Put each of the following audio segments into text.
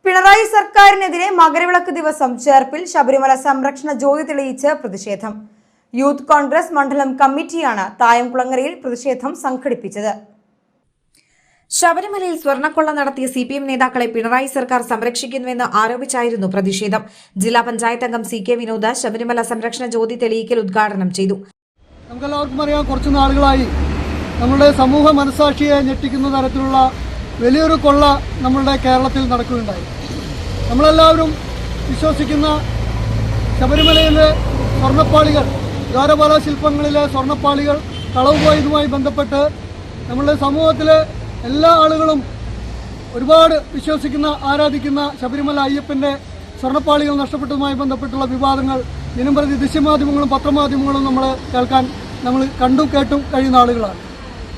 പിണറായി സർക്കാരിനെതിരെ മകരവിളക്ക് ദിവസം ചേർപ്പിൽ ശബരിമല സംരക്ഷണ ജ്യോതി തെളിയിച്ച് പ്രതിഷേധം. യൂത്ത് കോൺഗ്രസ് മണ്ഡലം കമ്മിറ്റിയാണ് തായംകുളങ്ങരയിൽ പ്രതിഷേധം സംഘടിപ്പിച്ചത്. ശബരിമലയിൽ സ്വർണ്ണക്കൊള്ള നടത്തിയ CPM നേതാക്കളെ പിണറായി സർക്കാർ സംരക്ഷിക്കുന്നുവെന്ന് ആരോപിച്ചായിരുന്നു പ്രതിഷേധം. ജില്ലാ പഞ്ചായത്ത് അംഗം CK വിനോദ് ശബരിമല സംരക്ഷണ ജ്യോതി തെളിയിക്കൽ ഉദ്ഘാടനം ചെയ്തു. നമുക്കെല്ലാവർക്കും അറിയാം, കുറച്ചു നാളുകളായി നമ്മുടെ സമൂഹ മനസാക്ഷിയെ ഞെട്ടിക്കുന്ന തരത്തിലുള്ള വലിയൊരു കൊള്ള നമ്മളുടെ കേരളത്തിൽ നടക്കുകയുണ്ടായി. നമ്മളെല്ലാവരും വിശ്വസിക്കുന്ന ശബരിമലയിലെ സ്വർണ്ണപ്പാളികൾ, ദ്വാരപാല ശില്പങ്ങളിലെ സ്വർണ്ണപ്പാളികൾ കളവ് പോയതുമായി ബന്ധപ്പെട്ട് നമ്മളുടെ സമൂഹത്തിലെ എല്ലാ ആളുകളും ഒരുപാട് വിശ്വസിക്കുന്ന, ആരാധിക്കുന്ന ശബരിമല അയ്യപ്പൻ്റെ സ്വർണ്ണപ്പാളികൾ നഷ്ടപ്പെട്ടതുമായി ബന്ധപ്പെട്ടുള്ള വിവാദങ്ങൾ ദിനംപ്രതി ദൃശ്യമാധ്യമങ്ങളും പത്രമാധ്യമങ്ങളും നമ്മൾ കണ്ടും കേട്ടും കഴിയുന്ന ആളുകളാണ്.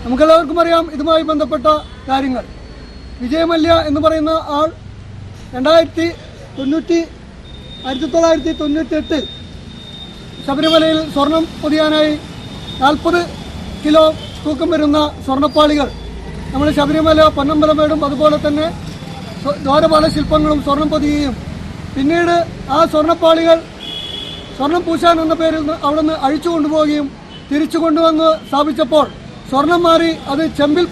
നമുക്കെല്ലാവർക്കും അറിയാം ഇതുമായി ബന്ധപ്പെട്ട കാര്യങ്ങൾ. വിജയമല്യ എന്ന് പറയുന്ന ആൾ 1998 ശബരിമലയിൽ സ്വർണം പൊതിയാനായി 40 കിലോ തൂക്കം വരുന്ന സ്വർണ്ണപ്പാളികൾ നമ്മൾ ശബരിമല പൊന്നമ്പലമേടും അതുപോലെ തന്നെ ദ്വാരപാല ശില്പങ്ങളും സ്വർണം പൊതിയുകയും പിന്നീട് ആ സ്വർണ്ണപ്പാളികൾ സ്വർണം പൂശാൻ എന്ന പേരിൽ അവിടെ നിന്ന് അഴിച്ചു കൊണ്ടുപോവുകയും തിരിച്ചു കൊണ്ടുവന്ന് സ്ഥാപിച്ചപ്പോൾ സ്വർണം മാറി അത് ചെമ്പിൽ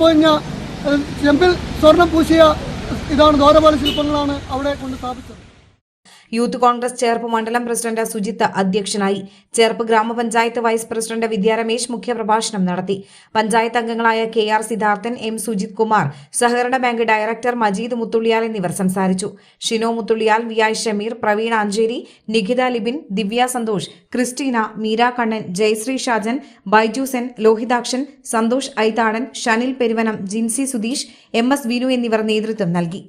സ്വർണം പൂശിയ ഇതാണ് ദ്വാരപാല ശില്പങ്ങളാണ് അവിടെ കൊണ്ട് സ്ഥാപിച്ചത്. യൂത്ത് കോൺഗ്രസ് ചേർപ്പ് മണ്ഡലം പ്രസിഡന്റ് സുജിത്ത് അധ്യക്ഷനായി. ചേർപ്പ് ഗ്രാമപഞ്ചായത്ത് വൈസ് പ്രസിഡന്റ് വിദ്യാ രമേശ് മുഖ്യപ്രഭാഷണം നടത്തി. പഞ്ചായത്ത് അംഗങ്ങളായ KR സിദ്ധാർത്ഥൻ, M സുജിത് കുമാർ, സഹകരണ ബാങ്ക് ഡയറക്ടർ മജീദ് മുത്തുള്ളിയാൽ എന്നിവർ സംസാരിച്ചു. ഷിനോ മുത്തുള്ളിയാൽ, VI ഷമീർ, പ്രവീൺ ആഞ്ചേരി, നിഖിത ലിബിൻ, ദിവ്യ സന്തോഷ്, ക്രിസ്റ്റീന, മീര കണ്ണൻ, ജയശ്രീ ഷാജൻ, ബൈജു സെൻ, ലോഹിതാക്ഷൻ, സന്തോഷ് ഐതാടൻ, ഷനിൽ പെരുവനം, ജിൻസി സുധീഷ്, MS വിനു എന്നിവർ നേതൃത്വം നൽകി.